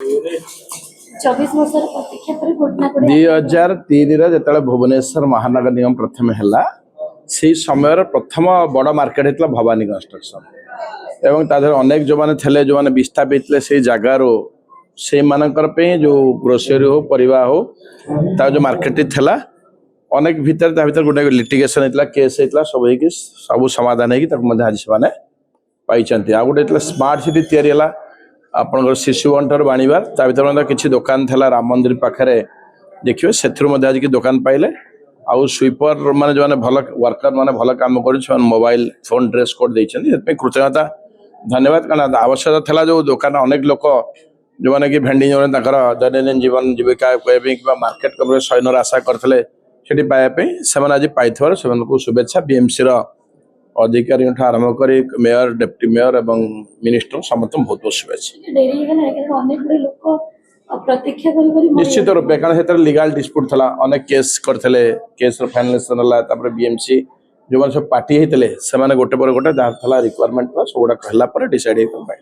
2003 भुवनेश्वर महानगर निगम प्रथम है से समय प्रथम बड़ मार्केट होता भवानी कंस्ट्रक्शन एवं तादेह अनेक जो मैंने थे जो मैंने विस्थापित से जगार से मानकर जो ग्रोसरी हो परिवा हो ता जो मार्केट थी अनेक भीतर गोटे लिटिगेशन होता केस होता सब समाधान होगी आज से पाई आ गोटे स्मार्ट सिटी या आपंकर शिशु अंटर बाणीबार ता भर किसी दुकान था राम मंदिर पाखे देखिए से आज की दुकान पाइले आउ स्वीपर माने जो भल वर्कर माने भल काम कर मोबाइल फोन ड्रेस कोड देते कृतज्ञता धन्यवाद कारण आवश्यकता था जो दुकान अनेक लोक जो मैंने कि भेंडी जो दैनन्दिन जीवन जीविका कि मार्केट कवर शयन आशा करते से आज पाई शुभेच्छा बीएमसी अधिकारी आरंभ कर मेयर डेप्टी मेयर और मिनिस्टर समस्त बहुत बहुत शुभेच्छा निश्चित रूपे कारण लीगल डिस्प्यूट था अनेक केस करते केस फाइनालेशन है बीएमसी जो मैंने सब पार्टी होते से गोटे पर गोटे जहाँ रिक्वायरमेंट सब गुड़ा कहला डिसाइड होता।